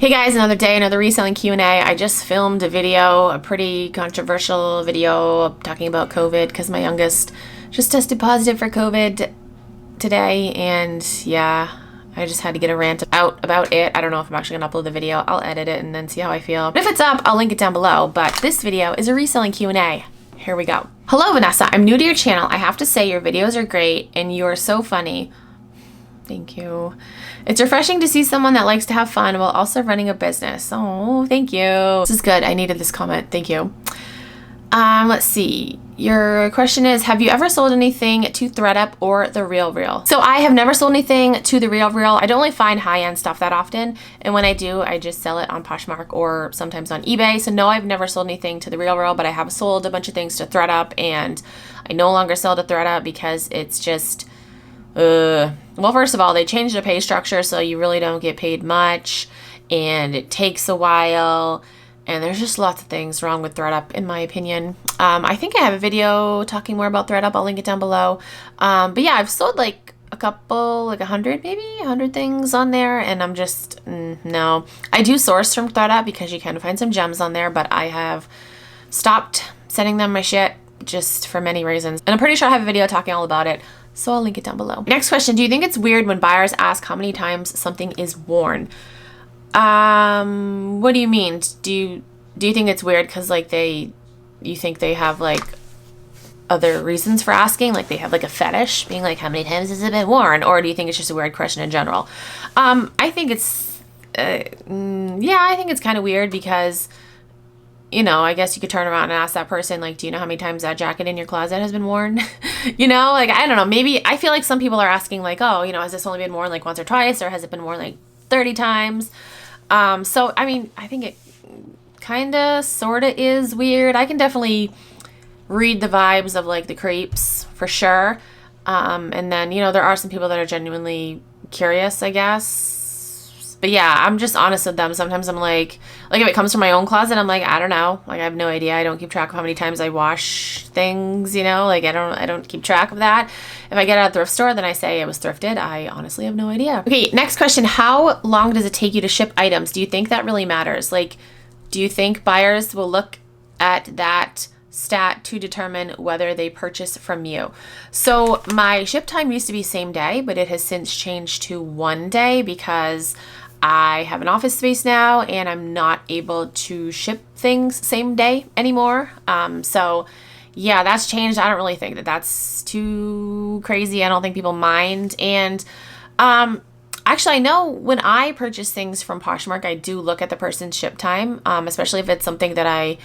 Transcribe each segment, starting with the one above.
Hey guys, another day, another reselling Q&A. I just filmed a video, a pretty controversial video talking about COVID because my youngest just tested positive for COVID today, and yeah, I just had to get a rant out about it. I don't know if I'm actually gonna upload the video. I'll edit it and then see how I feel. But if it's up, I'll link it down below. But this video is a reselling Q&A. Here we go. Hello Vanessa, I'm new to your channel. I have to say your videos are great and you are so funny. Thank you. It's refreshing to see someone that likes to have fun while also running a business. Oh, thank you. This is good. I needed this comment. Thank you. Let's see. Your question is, have you ever sold anything to Thredup or the Real? So I have never sold anything to the Real. I don't really find high-end stuff that often. And when I do, I just sell it on Poshmark or sometimes on eBay. So no, I've never sold anything to the Real, but I have sold a bunch of things to Thredup, and I no longer sell to Thredup because it's just, well, first of all, they changed the pay structure, so you really don't get paid much, and it takes a while, and there's just lots of things wrong with Thredup, in my opinion. I think I have a video talking more about Thredup. I'll link it down below. But yeah, I've sold like a couple, like 100 maybe, 100 things on there, and I'm just, no. I do source from Thredup because you can find some gems on there, but I have stopped sending them my shit just for many reasons. And I'm pretty sure I have a video talking all about it, so I'll link it down below. Next question, do you think it's weird when buyers ask how many times something is worn? What do you mean? Do you think it's weird because like you think they have like other reasons for asking? Like they have like a fetish being like, how many times has it been worn? Or do you think it's just a weird question in general? I think it's, yeah, I think it's kind of weird because, you know, I guess you could turn around and ask that person, like, do you know how many times that jacket in your closet has been worn? You know, like, I don't know, maybe, I feel like some people are asking like, oh, you know, has this only been worn like once or twice, or has it been worn like 30 times? So, I mean, I think it kind of, sort of is weird. I can definitely read the vibes of like the creeps for sure. And then, you know, there are some people that are genuinely curious, I guess. But yeah, I'm just honest with them. Sometimes I'm like if it comes from my own closet, I'm like, I don't know. Like, I have no idea. I don't keep track of how many times I wash things, you know? Like, I don't keep track of that. If I get it at a thrift store, then I say it was thrifted. I honestly have no idea. Okay, next question. How long does it take you to ship items? Do you think that really matters? Like, do you think buyers will look at that stat to determine whether they purchase from you? So my ship time used to be same day, but it has since changed to 1 day because I have an office space now and I'm not able to ship things same day anymore. So yeah, that's changed. I don't really think that that's too crazy. I don't think people mind. And actually, I know when I purchase things from Poshmark, I do look at the person's ship time, especially if it's something that I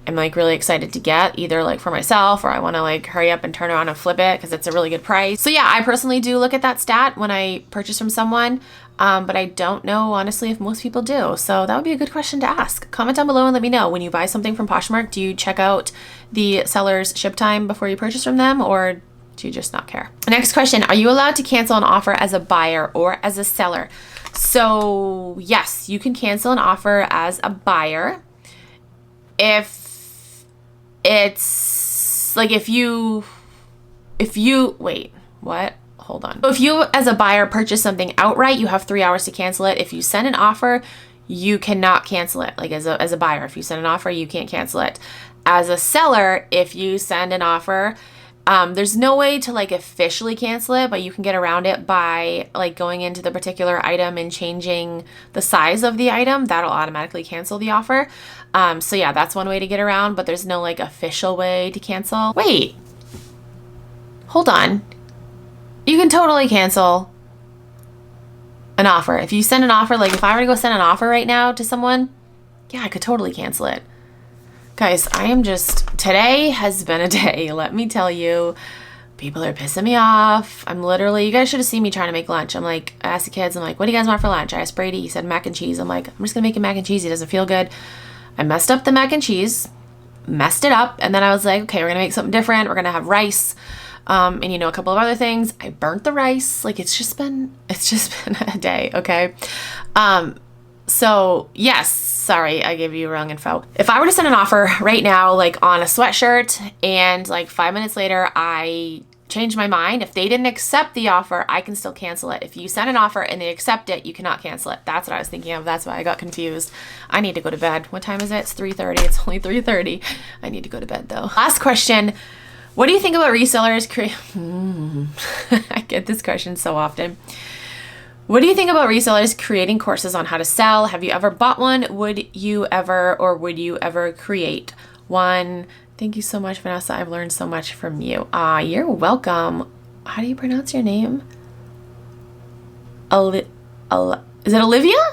am like really excited to get, either like for myself or I want to like hurry up and turn around and flip it because it's a really good price. So yeah, I personally do look at that stat when I purchase from someone, but I don't know honestly if most people do. So that would be a good question to ask. Comment down below and let me know, when you buy something from Poshmark, do you check out the seller's ship time before you purchase from them, or do you just not care? Next question, are you allowed to cancel an offer as a buyer or as a seller? So yes, you can cancel an offer as a buyer if it's like, if you wait, what? Hold on. So if you as a buyer purchase something outright, you have 3 hours to cancel it. If you send an offer, you cannot cancel it. Like as a buyer, if you send an offer, you can't cancel it. As a seller, if you send an offer, there's no way to like officially cancel it, but you can get around it by like going into the particular item and changing the size of the item. That'll automatically cancel the offer. So yeah, that's one way to get around, but there's no like official way to cancel. Wait, hold on. You can totally cancel an offer. If you send an offer, like if I were to go send an offer right now to someone, yeah, I could totally cancel it. Guys, today has been a day, let me tell you. People are pissing me off. I'm literally, you guys should have seen me trying to make lunch. I'm like, I asked the kids, I'm like, what do you guys want for lunch? I asked Brady, he said mac and cheese. I'm like, I'm just gonna make a mac and cheese. It doesn't feel good. I messed up the mac and cheese, messed it up, and then I was like, okay, we're gonna make something different. We're gonna have rice, and you know, a couple of other things. I burnt the rice. Like, it's just been a day, okay? So yes, sorry, I gave you wrong info. If I were to send an offer right now, like on a sweatshirt, and like 5 minutes later, I change my mind. If they didn't accept the offer, I can still cancel it. If you send an offer and they accept it, you cannot cancel it. That's what I was thinking of. That's why I got confused. I need to go to bed. What time is it? It's 3:30. It's only 3:30. I need to go to bed though. Last question. What do you think about resellers I get this question so often. What do you think about resellers creating courses on how to sell? Have you ever bought one? Would you ever create one? Thank you so much, Vanessa. I've learned so much from you. You're welcome. How do you pronounce your name? Is it Olivia?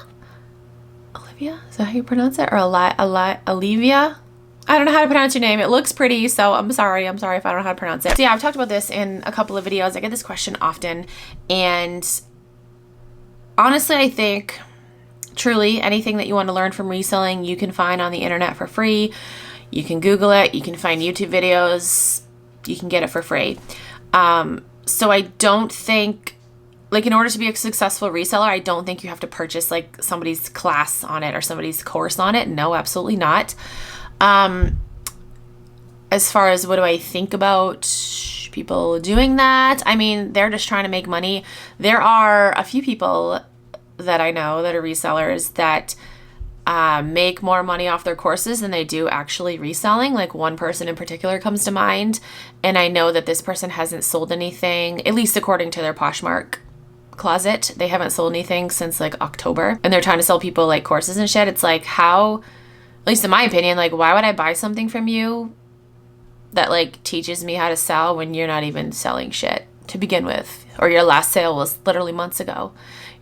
Olivia? Is that how you pronounce it? Or Olivia? I don't know how to pronounce your name. It looks pretty, so I'm sorry. I'm sorry if I don't know how to pronounce it. So yeah, I've talked about this in a couple of videos. I get this question often, and honestly, I think truly anything that you want to learn from reselling, you can find on the internet for free. You can Google it. You can find YouTube videos. You can get it for free. So I don't think, like, in order to be a successful reseller, I don't think you have to purchase like somebody's class on it or somebody's course on it. No, absolutely not. As far as what do I think about people doing that? I mean, they're just trying to make money. There are a few people that I know that are resellers that make more money off their courses than they do actually reselling. Like one person in particular comes to mind, and I know that this person hasn't sold anything, at least according to their Poshmark closet. They haven't sold anything since like October, and they're trying to sell people like courses and shit. It's like, how, at least in my opinion, like, why would I buy something from you that like teaches me how to sell when you're not even selling shit to begin with, or your last sale was literally months ago?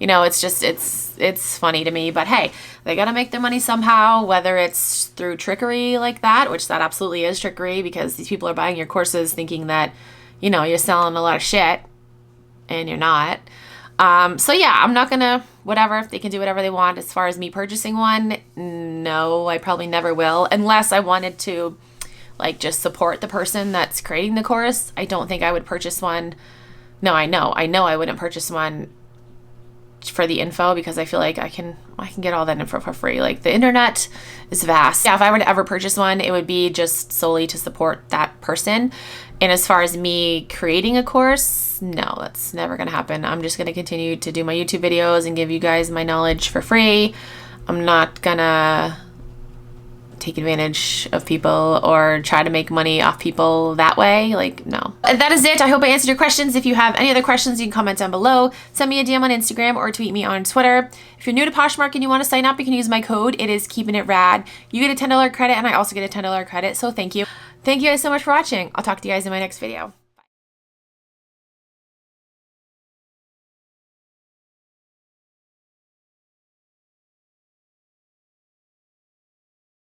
You know, it's just, it's funny to me, but hey, they got to make their money somehow, whether it's through trickery like that, which that absolutely is trickery, because these people are buying your courses thinking that, you know, you're selling a lot of shit and you're not. So yeah, I'm not gonna, whatever, if they can do whatever they want. As far as me purchasing one, no, I probably never will, unless I wanted to like just support the person that's creating the course. I don't think I would purchase one. No, I know I wouldn't purchase one for the info, because I feel like I can get all that info for free. Like, the internet is vast. Yeah, if I were to ever purchase one, it would be just solely to support that person. And as far as me creating a course, no, that's never gonna happen. I'm just gonna continue to do my YouTube videos and give you guys my knowledge for free. I'm not gonna take advantage of people or try to make money off people that way. Like, no. And that is it. I hope I answered your questions. If you have any other questions, you can comment down below. Send me a DM on Instagram or tweet me on Twitter. If you're new to Poshmark and you want to sign up, you can use my code. It is Keepin' It Rad. You get a $10 credit, and I also get a $10 credit, so thank you. Thank you guys so much for watching. I'll talk to you guys in my next video.